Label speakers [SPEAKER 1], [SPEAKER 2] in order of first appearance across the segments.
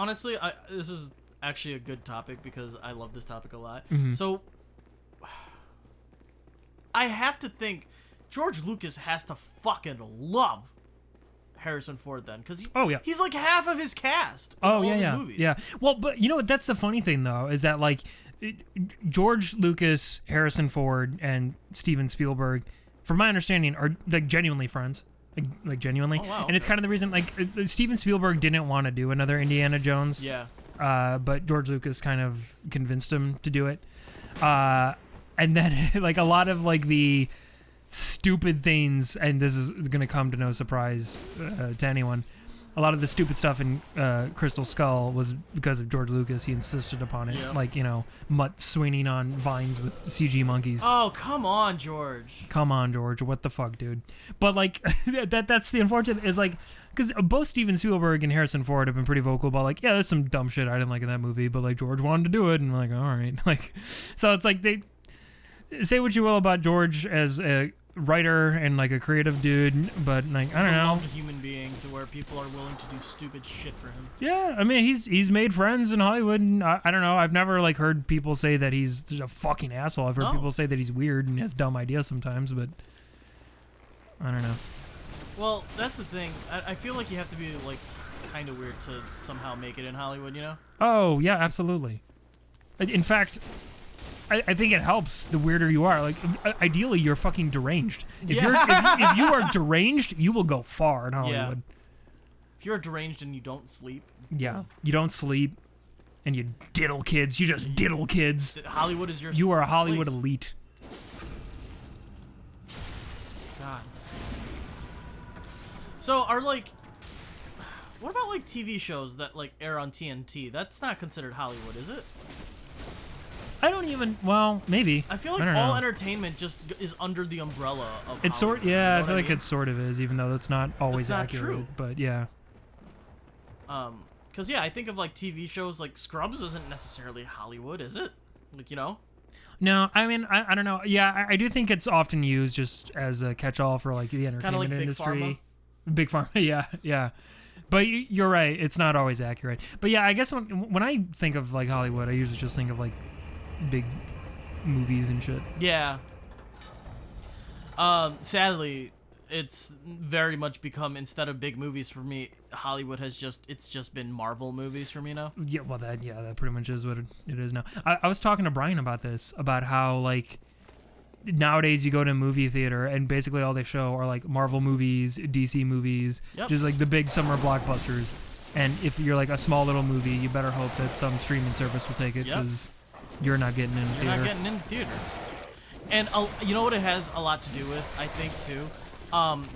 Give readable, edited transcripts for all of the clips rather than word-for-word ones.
[SPEAKER 1] honestly, this is actually a good topic because I love this topic a lot.
[SPEAKER 2] Mm-hmm.
[SPEAKER 1] So I have to think George Lucas has to fucking love Harrison Ford then, because he's like half of his cast. In all of his movies.
[SPEAKER 2] Yeah. Well, but you know what? That's the funny thing though, is that like George Lucas, Harrison Ford, and Steven Spielberg, from my understanding, are like genuinely friends. Like genuinely.
[SPEAKER 1] Oh, wow,
[SPEAKER 2] and it's kind of the reason like Steven Spielberg didn't want to do another Indiana Jones.
[SPEAKER 1] Yeah.
[SPEAKER 2] But George Lucas kind of convinced him to do it. And then like a lot of like the stupid things, and this is going to come to no surprise to anyone, a lot of the stupid stuff in Crystal Skull was because of George Lucas. He insisted upon it.
[SPEAKER 1] Yep.
[SPEAKER 2] Like, you know, Mutt swinging on vines with CG monkeys.
[SPEAKER 1] Oh, come on, George.
[SPEAKER 2] Come on, George. What the fuck, dude? But like that's the unfortunate is like, because both Steven Spielberg and Harrison Ford have been pretty vocal about like, yeah, there's some dumb shit I didn't like in that movie, but like George wanted to do it, and I'm like, all right. Like, so it's like, they say what you will about George as a writer and like a creative dude, but like I don't know,
[SPEAKER 1] a human being to where people are willing to do stupid shit for him.
[SPEAKER 2] Yeah, I mean he's made friends in Hollywood, and I don't know, I've never like heard people say that he's a fucking asshole. I've heard people say that he's weird and has dumb ideas sometimes, but I don't know. Well,
[SPEAKER 1] that's the thing. I feel like you have to be like kind of weird to somehow make it in Hollywood, you know?
[SPEAKER 2] Oh yeah, absolutely. In fact, I think it helps the weirder you are. Like, ideally, you're fucking deranged. If you are deranged, you will go far in Hollywood.
[SPEAKER 1] Yeah. If you're deranged and you don't sleep.
[SPEAKER 2] Yeah, you don't sleep, and you diddle kids. You just diddle kids.
[SPEAKER 1] Hollywood is your.
[SPEAKER 2] You are a Hollywood
[SPEAKER 1] place.
[SPEAKER 2] elite.
[SPEAKER 1] God. So are like, what about like TV shows that like air on TNT? That's not considered Hollywood, is it?
[SPEAKER 2] I don't even. Well, maybe.
[SPEAKER 1] I feel like all entertainment just is under the umbrella of.
[SPEAKER 2] It's
[SPEAKER 1] Hollywood,
[SPEAKER 2] yeah.
[SPEAKER 1] you know
[SPEAKER 2] I feel like
[SPEAKER 1] mean?
[SPEAKER 2] it sort of is, even though that's not always
[SPEAKER 1] not
[SPEAKER 2] accurate.
[SPEAKER 1] true.
[SPEAKER 2] But yeah.
[SPEAKER 1] Because I think of like TV shows like Scrubs isn't necessarily Hollywood, is it? Like, you know.
[SPEAKER 2] No, I mean I don't know. Yeah, I do think it's often used just as a catch-all for like the entertainment
[SPEAKER 1] like
[SPEAKER 2] industry. Big Pharma, yeah. But you're right. It's not always accurate. But yeah, I guess when I think of like Hollywood, I usually just think of like big movies and shit.
[SPEAKER 1] Yeah. Sadly, it's very much become, instead of big movies for me, Hollywood has just been Marvel movies for me now.
[SPEAKER 2] Yeah, well that pretty much is what it is now. I was talking to Brian about this, about how like nowadays you go to a movie theater and basically all they show are like Marvel movies, DC movies, just like the big summer blockbusters. And if you're like a small little movie, you better hope that some streaming service will take it, because you're not getting in the theater.
[SPEAKER 1] You're not getting in the theater. And you know what it has a lot to do with, I think, too?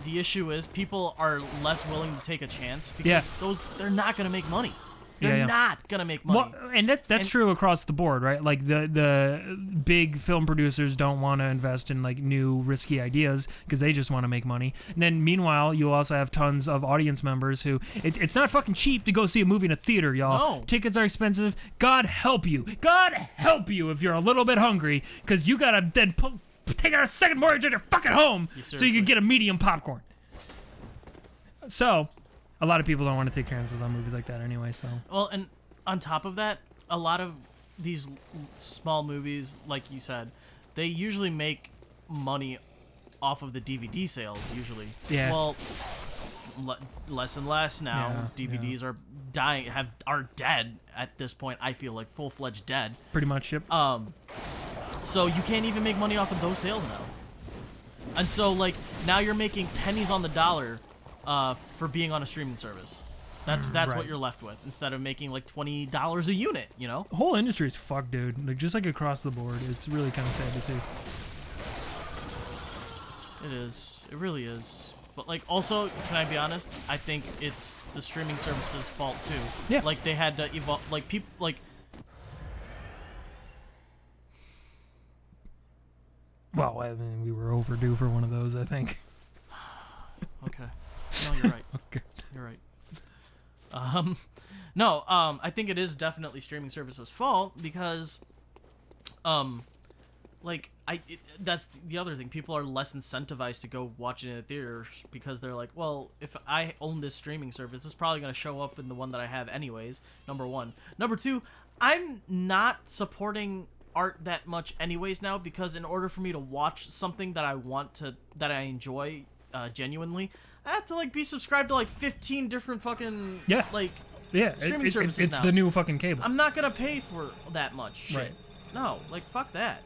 [SPEAKER 1] The issue is people are less willing to take a chance because they're not going to make money. They're not going to make money.
[SPEAKER 2] Well, and that's true across the board, right? Like the big film producers don't want to invest in like new risky ideas because they just want to make money. And then meanwhile, you also have tons of audience members who it's not fucking cheap to go see a movie in a theater, y'all.
[SPEAKER 1] No.
[SPEAKER 2] Tickets are expensive. God help you. God help you if you're a little bit hungry, because you got to then take out a second mortgage on your fucking home so you can get a medium popcorn. So a lot of people don't want to take chances on movies like that anyway, so.
[SPEAKER 1] Well, and on top of that, a lot of these small movies, like you said, they usually make money off of the DVD sales, usually.
[SPEAKER 2] Yeah.
[SPEAKER 1] Well, less and less now.
[SPEAKER 2] Yeah,
[SPEAKER 1] DVDs are dying, are dead at this point, I feel like, full-fledged dead.
[SPEAKER 2] Pretty much, yep.
[SPEAKER 1] So you can't even make money off of those sales now. And so, like, now you're making pennies on the dollar for being on a streaming service. That's
[SPEAKER 2] right.
[SPEAKER 1] what you're left with, instead of making like $20 a unit, you know?
[SPEAKER 2] The whole industry is fucked, dude. Like, just like across the board. It's really kind of sad to see.
[SPEAKER 1] It is. It really is. But, like, also, can I be honest? I think it's the streaming services' fault, too.
[SPEAKER 2] Yeah.
[SPEAKER 1] Like, they had to evolve. Like, people, like...
[SPEAKER 2] Well, I mean, we were overdue for one of those, I think.
[SPEAKER 1] Okay. No, you're right.
[SPEAKER 2] Okay.
[SPEAKER 1] You're right. I think it is definitely streaming services' fault because, like that's the other thing. People are less incentivized to go watch it in a theater because they're like, well, if I own this streaming service, it's probably going to show up in the one that I have anyways. Number one. Number two, I'm not supporting art that much anyways now, because in order for me to watch something that I enjoy genuinely, I have to like be subscribed to like 15 different fucking streaming services
[SPEAKER 2] it's
[SPEAKER 1] now.
[SPEAKER 2] the new fucking cable.
[SPEAKER 1] I'm not gonna pay for that much shit.
[SPEAKER 2] Right.
[SPEAKER 1] No, like fuck that.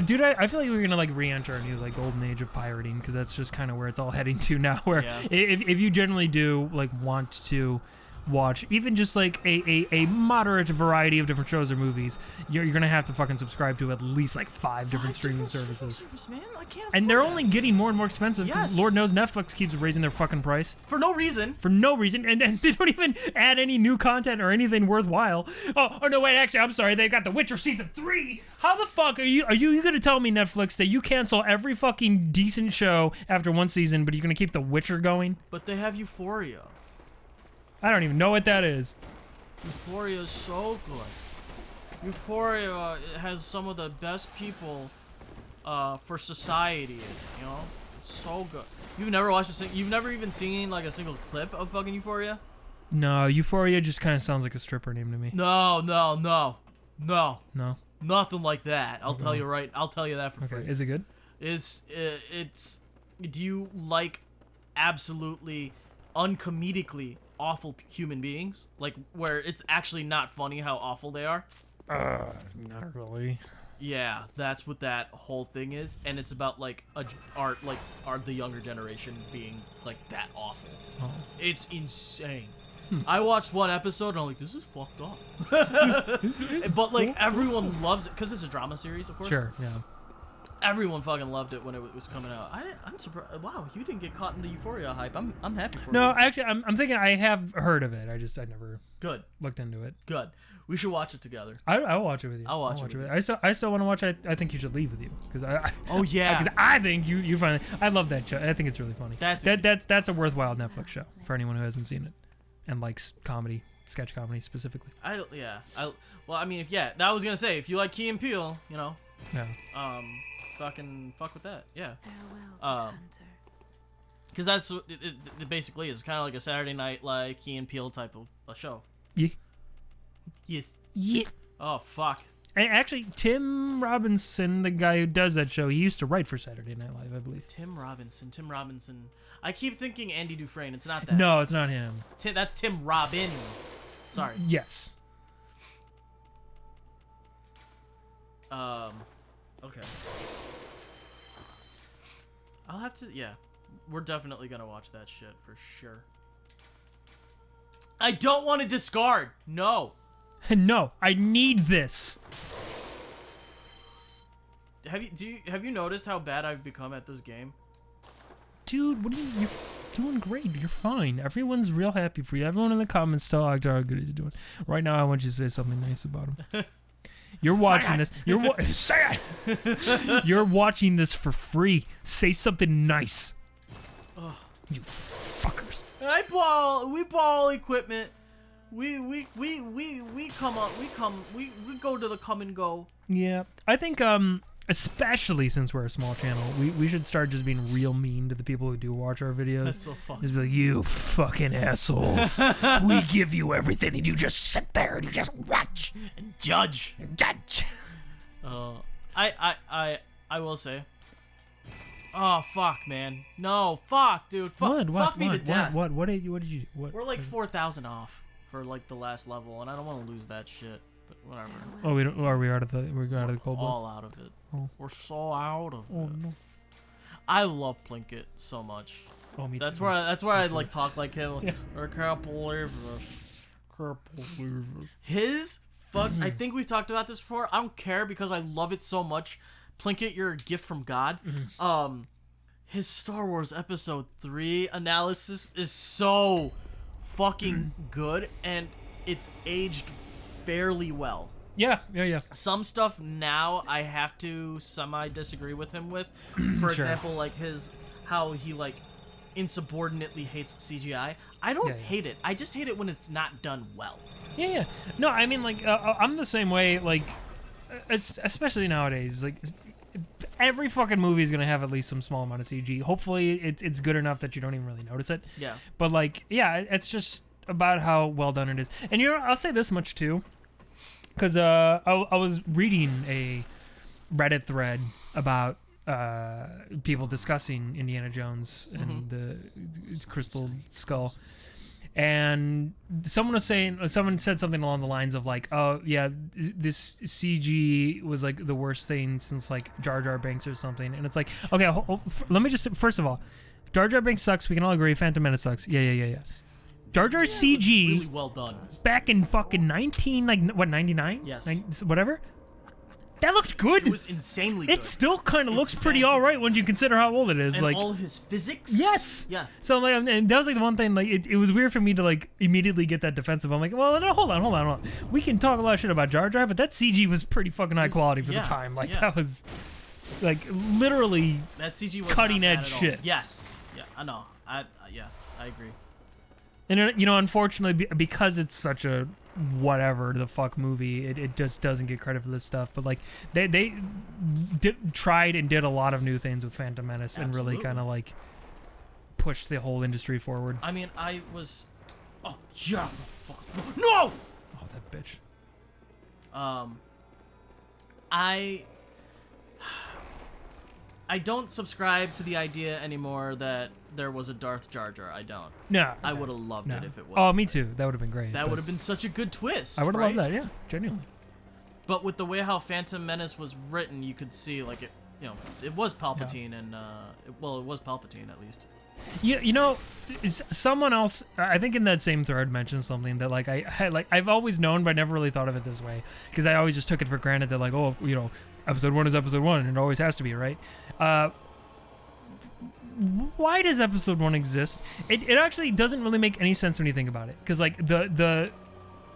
[SPEAKER 2] Dude, I feel like we're gonna like re-enter a new like golden age of pirating, because that's just kind of where it's all heading to now. Where if you generally do like want to watch even just like a moderate variety of different shows or movies, you're gonna have to fucking subscribe to at least like five different streaming services.
[SPEAKER 1] Man, I can't
[SPEAKER 2] and they're
[SPEAKER 1] afford
[SPEAKER 2] only getting more and more expensive.
[SPEAKER 1] Yes.
[SPEAKER 2] Lord knows Netflix keeps raising their fucking price
[SPEAKER 1] for no reason.
[SPEAKER 2] For no reason, and then they don't even add any new content or anything worthwhile. Oh no, wait, actually, I'm sorry. They got The Witcher season 3. How the fuck are you gonna tell me, Netflix, that you cancel every fucking decent show after one season, but you're gonna keep The Witcher going?
[SPEAKER 1] But they have Euphoria.
[SPEAKER 2] I don't even know what that is.
[SPEAKER 1] Euphoria is so good. Euphoria has some of the best people for society. You know, it's so good. You've never watched you've never even seen like a single clip of fucking Euphoria?
[SPEAKER 2] No, Euphoria just kind of sounds like a stripper name to me.
[SPEAKER 1] No.
[SPEAKER 2] No.
[SPEAKER 1] Nothing like that. I'll tell you right. I'll tell you that for free.
[SPEAKER 2] Is it good?
[SPEAKER 1] It's. Do you like absolutely uncomedically awful human beings, like where it's actually not funny how awful they are?
[SPEAKER 2] Not really.
[SPEAKER 1] Yeah, that's what that whole thing is, and it's about like the younger generation being like that awful.
[SPEAKER 2] Oh.
[SPEAKER 1] It's insane. I watched one episode and I'm like, this is fucked up. But like everyone loves it because it's a drama series, of course.
[SPEAKER 2] Sure, yeah.
[SPEAKER 1] Everyone fucking loved it when it was coming out. I'm surprised. Wow, you didn't get caught in the Euphoria hype. I'm happy for you.
[SPEAKER 2] No, actually, I'm thinking I have heard of it. I never looked into it.
[SPEAKER 1] Good. We should watch it together.
[SPEAKER 2] I'll watch it with you.
[SPEAKER 1] I'll watch it with you.
[SPEAKER 2] I still want to watch it. I think you should leave with you because
[SPEAKER 1] Oh yeah.
[SPEAKER 2] Because I think you find I love that show. I think it's really funny. That's a worthwhile Netflix show for anyone who hasn't seen it and likes comedy, sketch comedy specifically.
[SPEAKER 1] Well, I mean, that was gonna say if you like Key and Peele, you know.
[SPEAKER 2] Yeah.
[SPEAKER 1] Fucking fuck with that. Yeah. Because that's what it basically is. It's kind of like a Saturday night like Key and Peele type of a show.
[SPEAKER 2] Yeah.
[SPEAKER 1] Yes.
[SPEAKER 2] Yeah.
[SPEAKER 1] Oh fuck.
[SPEAKER 2] And actually, Tim Robinson, the guy who does that show, he used to write for Saturday Night Live, I believe.
[SPEAKER 1] Tim Robinson. I keep thinking Andy Dufresne. It's not that.
[SPEAKER 2] No, it's not him.
[SPEAKER 1] That's Tim Robbins. Sorry.
[SPEAKER 2] Yes.
[SPEAKER 1] Okay. I'll have to. Yeah, we're definitely gonna watch that shit for sure. I don't want to discard. No.
[SPEAKER 2] No, I need this.
[SPEAKER 1] Have you noticed how bad I've become at this game?
[SPEAKER 2] Dude, you're doing great. You're fine. Everyone's real happy for you. Everyone in the comments tell how good he's doing. Right now, I want you to say something nice about him. You're watching this. Say it. You're watching this for free. Say something nice.
[SPEAKER 1] Ugh.
[SPEAKER 2] You fuckers.
[SPEAKER 1] We ball equipment. We go to the come and go.
[SPEAKER 2] Yeah, I think especially since we're a small channel, we should start just being real mean to the people who do watch our videos.
[SPEAKER 1] That's so fucked.
[SPEAKER 2] Just be like, you fucking assholes. We give you everything and you just sit there and you just watch
[SPEAKER 1] and judge. I will say. Oh fuck, man. No, fuck, dude. Fuck me to death.
[SPEAKER 2] What did you do?
[SPEAKER 1] We're like 4,000 off for like the last level, and I don't want to lose that shit. But whatever.
[SPEAKER 2] Oh, we don't. Are we out of the? We're out of the cold.
[SPEAKER 1] All out of it.
[SPEAKER 2] Oh.
[SPEAKER 1] We're so out of it.
[SPEAKER 2] Oh no.
[SPEAKER 1] I love Plinkett so much.
[SPEAKER 2] Oh, me too.
[SPEAKER 1] That's where I like talk like him. Yeah. I can't believe this. His fuck. I think we've talked about this before. I don't care because I love it so much. Plinkett, you're a gift from God. His Star Wars Episode 3 analysis is so fucking good, and it's aged fairly well.
[SPEAKER 2] Yeah.
[SPEAKER 1] Some stuff now I have to semi-disagree with him with. For example, like how he like insubordinately hates CGI. I don't hate it. I just hate it when it's not done well.
[SPEAKER 2] Yeah. No, I mean, like, I'm the same way. Like, especially nowadays, like every fucking movie is gonna have at least some small amount of CG. Hopefully, it's good enough that you don't even really notice it.
[SPEAKER 1] Yeah.
[SPEAKER 2] But like, yeah, it's just about how well done it is. And I'll say this much too, because I was reading a Reddit thread about people discussing Indiana Jones and the Crystal Skull. And someone said something along the lines of like, oh yeah, this CG was like the worst thing since like Jar Jar Binks or something. And it's like, okay, let me just, first of all, Jar Jar Binks sucks. We can all agree. Phantom Menace sucks. Yeah. Jar Jar CG,
[SPEAKER 1] really well done.
[SPEAKER 2] Back in fucking 99?
[SPEAKER 1] Yes.
[SPEAKER 2] Whatever. That looked good.
[SPEAKER 1] It was insanely good.
[SPEAKER 2] It still kind of looks pretty all right when you consider how old it is.
[SPEAKER 1] And
[SPEAKER 2] like
[SPEAKER 1] all of his physics.
[SPEAKER 2] Yes.
[SPEAKER 1] Yeah.
[SPEAKER 2] So like, and that was like the one thing. Like, it was weird for me to like immediately get that defensive. I'm like, well, no, hold on. We can talk a lot of shit about Jar Jar, but that CG was pretty fucking high quality for the time. Like that was like literally
[SPEAKER 1] that CG was
[SPEAKER 2] cutting
[SPEAKER 1] not bad
[SPEAKER 2] edge
[SPEAKER 1] at all.
[SPEAKER 2] shit.
[SPEAKER 1] Yes. Yeah. I know. I agree.
[SPEAKER 2] And unfortunately, because it's such a whatever the fuck movie, it just doesn't get credit for this stuff. But like they tried and did a lot of new things with Phantom Menace. Absolutely. And really kind of like pushed the whole industry forward.
[SPEAKER 1] I mean, I was no
[SPEAKER 2] oh that bitch.
[SPEAKER 1] I don't subscribe to the idea anymore that there was a Darth Jar Jar. I don't.
[SPEAKER 2] No.
[SPEAKER 1] I would have loved it if it was.
[SPEAKER 2] Oh, me too. That would have been great.
[SPEAKER 1] That would have been such a good twist.
[SPEAKER 2] I would have
[SPEAKER 1] right?
[SPEAKER 2] loved that, yeah. Genuinely.
[SPEAKER 1] But with the way how Phantom Menace was written, you could see, like, it was Palpatine, and, it was Palpatine, at least.
[SPEAKER 2] Someone else, I think in that same thread, mentioned something that, like, I've always known, but I never really thought of it this way. Because I always just took it for granted that, like, oh, episode 1 is episode 1, and it always has to be, right? Why does episode 1 exist? It actually doesn't really make any sense when you think about it. Because, like,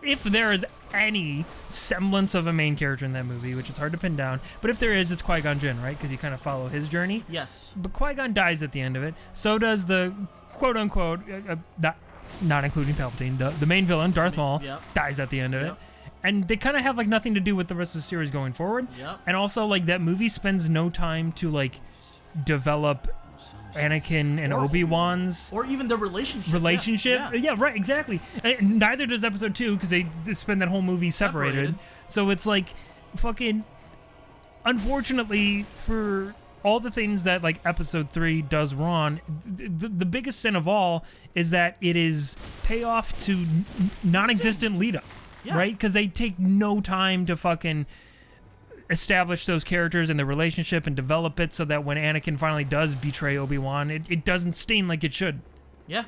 [SPEAKER 2] if there is any semblance of a main character in that movie, which is hard to pin down, but if there is, it's Qui-Gon Jinn, right? Because you kind of follow his journey.
[SPEAKER 1] Yes.
[SPEAKER 2] But Qui-Gon dies at the end of it. So does the quote-unquote, not including Palpatine, the main villain, Darth Maul, dies at the end of it. And they kind of have, like, nothing to do with the rest of the series going forward.
[SPEAKER 1] Yep.
[SPEAKER 2] And also, like, that movie spends no time to, like, develop Anakin and Obi-Wan's
[SPEAKER 1] or even the relationship.
[SPEAKER 2] Yeah, right, exactly. And neither does episode 2 because they just spend that whole movie separated. So it's like fucking, unfortunately, for all the things that like episode 3 does wrong, the biggest sin of all is that it is payoff to non-existent lead up. Right, because they take no time to fucking establish those characters and their relationship and develop it so that when Anakin finally does betray Obi-Wan, it doesn't sting like it should.
[SPEAKER 1] Yeah.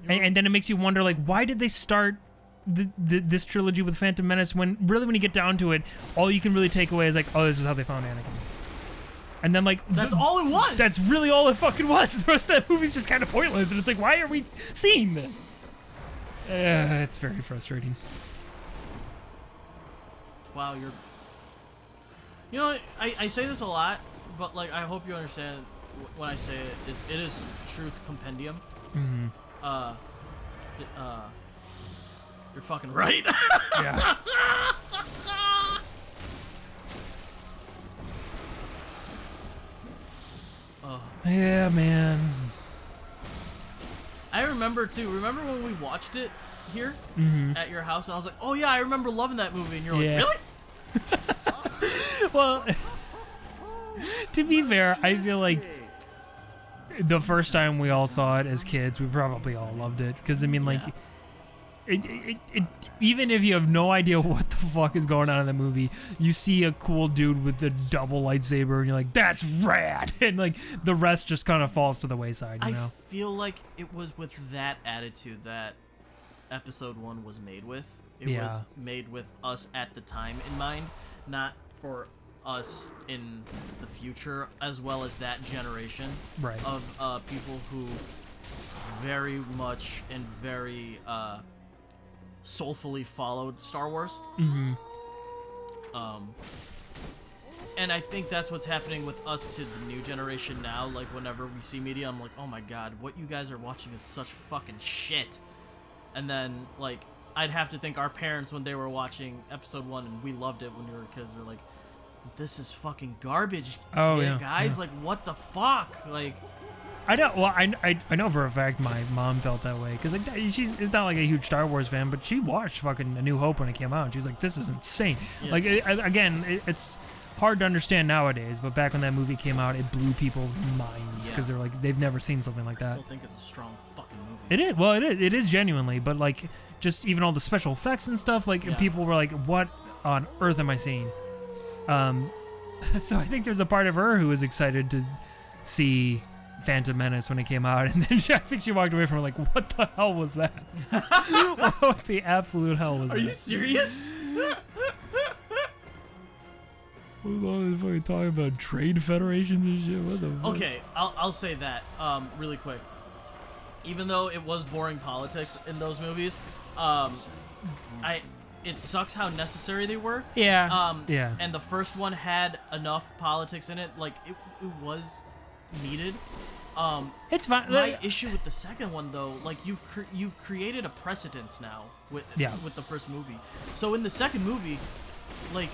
[SPEAKER 2] And then it makes you wonder, like, why did they start this trilogy with Phantom Menace when really, when you get down to it, all you can really take away is like, oh, this is how they found Anakin. And then, like,
[SPEAKER 1] that's all it was.
[SPEAKER 2] That's really all it fucking was. The rest of that movie's just kind of pointless, and it's like, why are we seeing this? It's very frustrating.
[SPEAKER 1] Wow, I say this a lot, but like I hope you understand when I say it is truth compendium.
[SPEAKER 2] Mm-hmm.
[SPEAKER 1] You're fucking right.
[SPEAKER 2] Yeah. Yeah, man.
[SPEAKER 1] I remember too. Remember when we watched it here at your house, and I was like, "Oh yeah, I remember loving that movie," and you're like, "Really?"
[SPEAKER 2] Well, to be fair, I feel like the first time we all saw it as kids, we probably all loved it. Because I mean, like, it even if you have no idea what the fuck is going on in the movie, you see a cool dude with a double lightsaber, and you're like, "That's rad!" And like the rest just kind of falls to the wayside. You know?
[SPEAKER 1] I feel like it was with that attitude that episode 1 was made with. It was made with us at the time in mind, not for us in the future, as well as that generation of people who very much and very soulfully followed Star Wars.
[SPEAKER 2] Mm-hmm.
[SPEAKER 1] And I think that's what's happening with us to the new generation now. Like, whenever we see media, I'm like, oh my god, what you guys are watching is such fucking shit. And then, like, I'd have to think our parents, when they were watching episode 1, and we loved it when we were kids, were like, this is fucking garbage, guys. Like, what the fuck? Like,
[SPEAKER 2] I know. Well, I know for a fact my mom felt that way because like it's not like a huge Star Wars fan, but she watched fucking A New Hope when it came out. And she was like, "This is insane." Yeah. Like it's hard to understand nowadays, but back when that movie came out, it blew people's minds because they're like they've never seen something like that.
[SPEAKER 1] I still think it's a strong fucking movie.
[SPEAKER 2] It is. Well, it is genuinely, but like just even all the special effects and stuff, like people were like, "What on earth am I seeing?" So I think there's a part of her who was excited to see Phantom Menace when it came out, and then I think she walked away from it like, what the hell was that? What the absolute hell was that?
[SPEAKER 1] Are you serious?
[SPEAKER 2] What was all this fucking talking about trade federations and shit? What the fuck?
[SPEAKER 1] Okay, I'll say that really quick. Even though it was boring politics in those movies, it sucks how necessary they were.
[SPEAKER 2] Yeah.
[SPEAKER 1] And the first one had enough politics in it, like it was needed.
[SPEAKER 2] It's fine.
[SPEAKER 1] My issue with the second one, though, like you've created a precedence now with the first movie. So in the second movie, like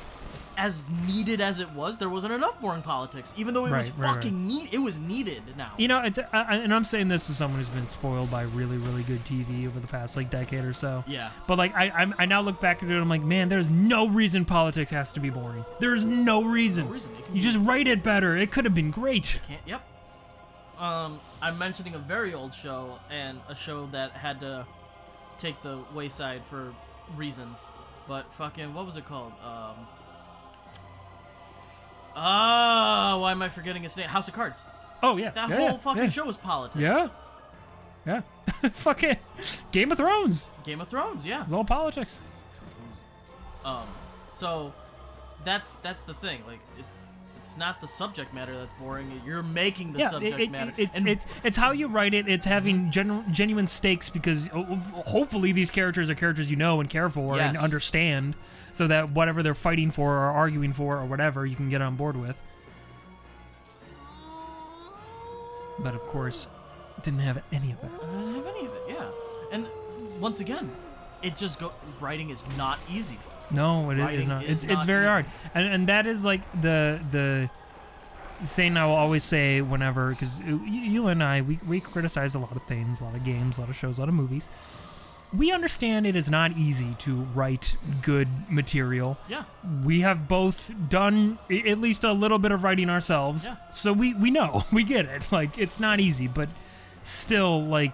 [SPEAKER 1] as needed as it was, there wasn't enough boring politics. Even though it was fucking neat, it was needed now.
[SPEAKER 2] You know, it's and I'm saying this as someone who's been spoiled by really, really good TV over the past like decade or so.
[SPEAKER 1] Yeah.
[SPEAKER 2] But like I now look back at it and I'm like, man, there's no reason politics has to be boring. There's no reason.
[SPEAKER 1] No reason.
[SPEAKER 2] You just write it better. It could have been great.
[SPEAKER 1] Yep. I'm mentioning a very old show and a show that had to take the wayside for reasons. But fucking, what was it called? Why am I forgetting its name? House of Cards.
[SPEAKER 2] Oh, yeah.
[SPEAKER 1] That whole fucking show was politics.
[SPEAKER 2] Yeah. Yeah. Fucking Game of Thrones.
[SPEAKER 1] Game of Thrones, yeah.
[SPEAKER 2] It's all politics.
[SPEAKER 1] So that's the thing. Like, it's not the subject matter that's boring. You're making the subject matter.
[SPEAKER 2] It's how you write it. It's having genuine stakes because hopefully these characters are characters you know and care for and understand, so that whatever they're fighting for or arguing for or whatever, you can get on board with. But of course, didn't have any of that.
[SPEAKER 1] I didn't have any of it. Yeah, and once again, writing is not easy.
[SPEAKER 2] No, it is not. It's very hard, and that is like the thing I will always say whenever, because you and I we criticize a lot of things, a lot of games, a lot of shows, a lot of movies. We understand it is not easy to write good material.
[SPEAKER 1] Yeah.
[SPEAKER 2] We have both done at least a little bit of writing ourselves.
[SPEAKER 1] Yeah.
[SPEAKER 2] So we know, we get it. Like, it's not easy, but still, like,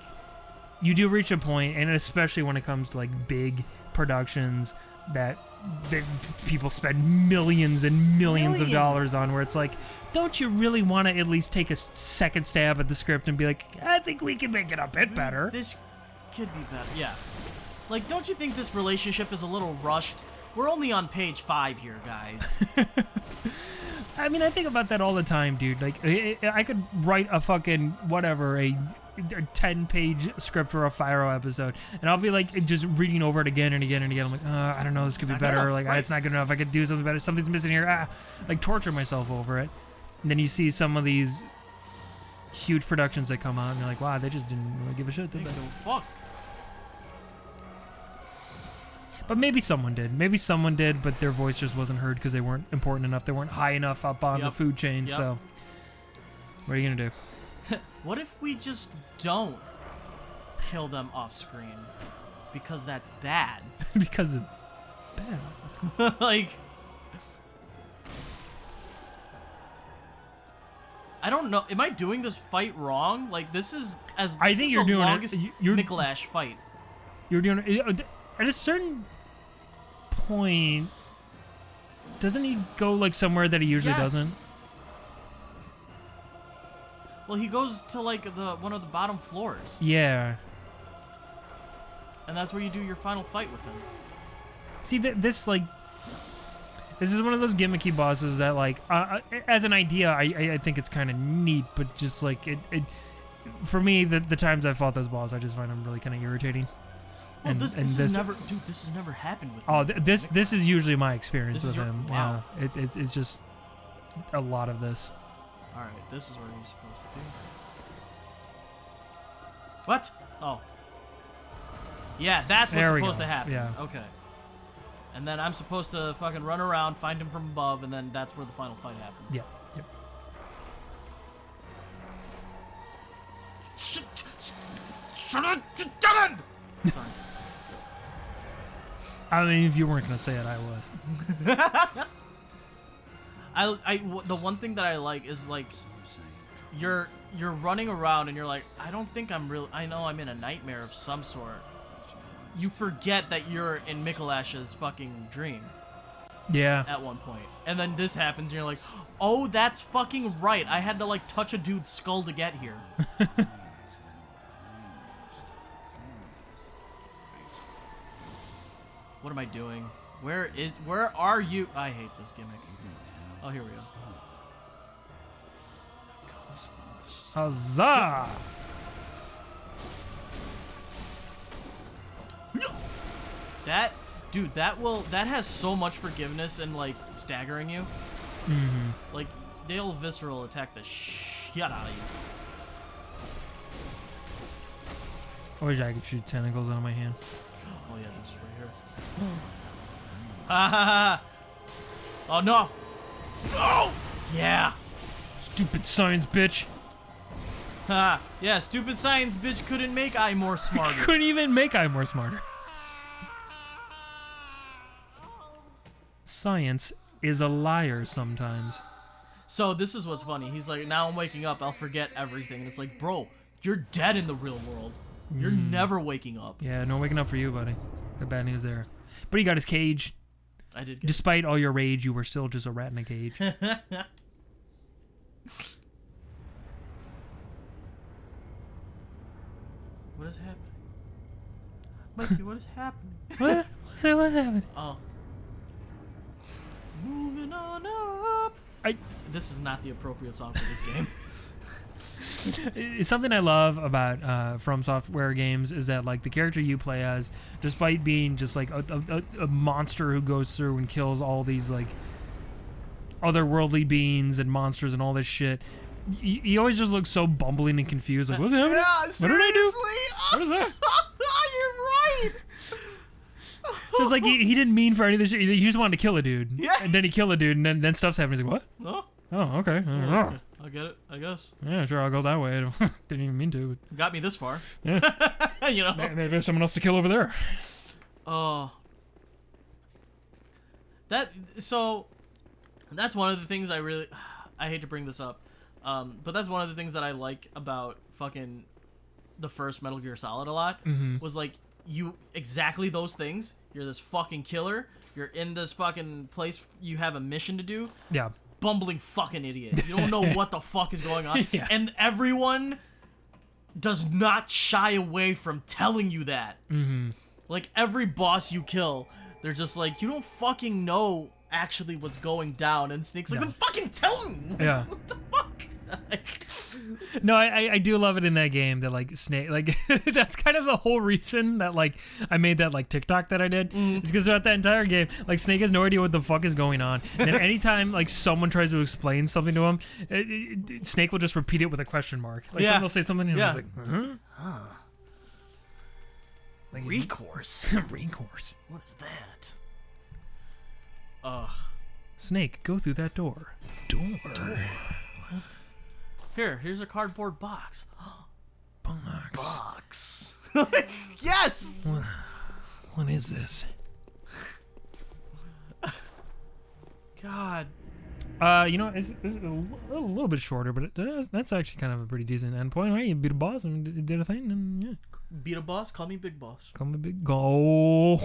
[SPEAKER 2] you do reach a point, and especially when it comes to like big productions that people spend millions and millions of dollars on, where it's like, don't you really want to at least take a second stab at the script and be like, I think we can make it a bit better.
[SPEAKER 1] This could be better. Yeah. Like, don't you think this relationship is a little rushed? We're only on page 5 here, guys.
[SPEAKER 2] I mean, I think about that all the time, dude. Like, I could write a fucking, whatever, a 10-page script for a Fyro episode, and I'll be like just reading over it again and again and again. I'm like, I don't know, this could be better. Enough, like, it's not good enough. I could do something better. Something's missing here. Like, torture myself over it. And then you see some of these huge productions that come out, and you're like, wow, they just didn't really give a shit. Did they?
[SPEAKER 1] Fuck.
[SPEAKER 2] But maybe someone did. Maybe someone did, but their voice just wasn't heard because they weren't important enough. They weren't high enough up on the food chain. So, what are you gonna do?
[SPEAKER 1] What if we just don't kill them off screen? Because that's bad.
[SPEAKER 2] Because it's bad.
[SPEAKER 1] Like, I don't know. Am I doing this fight wrong? Like, this is
[SPEAKER 2] I think you're doing
[SPEAKER 1] longest
[SPEAKER 2] it. You're
[SPEAKER 1] Micolash fight.
[SPEAKER 2] You're doing it at a certain point. Doesn't he go like somewhere that he usually doesn't?
[SPEAKER 1] Well, he goes to like one of the bottom floors.
[SPEAKER 2] Yeah.
[SPEAKER 1] And that's where you do your final fight with him.
[SPEAKER 2] See, this is one of those gimmicky bosses that, like, as an idea, I think it's kind of neat, but just like it for me, the times I've fought those bosses, I just find them really kind of irritating.
[SPEAKER 1] Well, this has never happened with me.
[SPEAKER 2] Oh, this is usually my experience with him.
[SPEAKER 1] Wow.
[SPEAKER 2] Yeah, it's just a lot of this.
[SPEAKER 1] All right, this is where he's supposed to be. What? Oh. Yeah, that's what's supposed to happen.
[SPEAKER 2] Yeah.
[SPEAKER 1] Okay. And then I'm supposed to fucking run around, find him from above, and then that's where the final fight happens.
[SPEAKER 2] Yeah. Yep.
[SPEAKER 1] Sorry.
[SPEAKER 2] I mean, if you weren't gonna say it, I was.
[SPEAKER 1] The one thing that I like is like you're running around and you're like, I don't think I know I'm in a nightmare of some sort. You forget that you're in Mikolash's fucking dream.
[SPEAKER 2] Yeah.
[SPEAKER 1] At one point. And then this happens and you're like, oh, that's fucking right. I had to like touch a dude's skull to get here. What am I doing? Where are you? I hate this gimmick. Oh, here we go.
[SPEAKER 2] Huzzah!
[SPEAKER 1] That has so much forgiveness and like staggering you.
[SPEAKER 2] Mm-hmm.
[SPEAKER 1] Like they'll visceral attack the shit out of you.
[SPEAKER 2] I wish I could shoot tentacles out of my hand.
[SPEAKER 1] Oh yeah, this right here. Ha ha ha! Oh no! No! Yeah!
[SPEAKER 2] Stupid science bitch.
[SPEAKER 1] Ha! Yeah, stupid science bitch couldn't make I more smarter.
[SPEAKER 2] Couldn't even make I more smarter. Science is a liar sometimes.
[SPEAKER 1] So this is what's funny. He's like, now I'm waking up, I'll forget everything. And it's like, bro, you're dead in the real world. You're never waking up.
[SPEAKER 2] Yeah, no waking up for you, buddy. Got bad news there. But he got his cage.
[SPEAKER 1] I did get
[SPEAKER 2] Despite all your rage, you were still just a rat in a cage.
[SPEAKER 1] What is happening? Mikey, what is happening?
[SPEAKER 2] What? What's happening?
[SPEAKER 1] Oh. Moving on up. This is not the appropriate song for this game.
[SPEAKER 2] Something I love about From Software games is that like the character you play as, despite being just like a monster who goes through and kills all these like otherworldly beings and monsters and all this shit, he always just looks so bumbling and confused. Like, what's happening?
[SPEAKER 1] Yeah,
[SPEAKER 2] what did I do? What is that?
[SPEAKER 1] You're right.
[SPEAKER 2] So it's like he didn't mean for any of this shit. He just wanted to kill a dude.
[SPEAKER 1] Yeah.
[SPEAKER 2] And then he killed a dude, and then stuff's happening. He's like, what?
[SPEAKER 1] Oh.
[SPEAKER 2] Oh, okay.
[SPEAKER 1] Okay. I'll get it, I guess.
[SPEAKER 2] Yeah, sure, I'll go that way. Didn't even mean to. But
[SPEAKER 1] Got me this far.
[SPEAKER 2] yeah.
[SPEAKER 1] You know?
[SPEAKER 2] Maybe there's someone else to kill over there.
[SPEAKER 1] Oh. So, that's one of the things I hate to bring this up, but that's one of the things that I like about fucking the first Metal Gear Solid a lot, was like, exactly those things. You're this fucking killer, you're in this fucking place, you have a mission to do.
[SPEAKER 2] Yeah.
[SPEAKER 1] Bumbling fucking idiot. You don't know what the fuck is going on.
[SPEAKER 2] Yeah.
[SPEAKER 1] And everyone does not shy away from telling you that. Like, every boss you kill, they're just like, you don't fucking know actually what's going down. And Snake's like, then fucking tell me.
[SPEAKER 2] Yeah.
[SPEAKER 1] What the fuck?
[SPEAKER 2] No, I do love it in that game that like Snake, like that's kind of the whole reason that like I made that like TikTok that I did. It's because throughout that entire game, like Snake has no idea what the fuck is going on, and then anytime like someone tries to explain something to him, Snake will just repeat it with a question mark. Like someone will say something and he's like, huh? Like,
[SPEAKER 1] recourse.
[SPEAKER 2] Recourse.
[SPEAKER 1] What is that?
[SPEAKER 2] Snake, go through that door. Door.
[SPEAKER 1] Here's a cardboard box.
[SPEAKER 2] Box.
[SPEAKER 1] Yes!
[SPEAKER 2] What is this?
[SPEAKER 1] God.
[SPEAKER 2] You know, it's a little bit shorter, but that's actually kind of a pretty decent endpoint, right? You beat a boss and did a thing, and yeah.
[SPEAKER 1] Beat a boss, call me Big Boss.
[SPEAKER 2] Call me Big Go.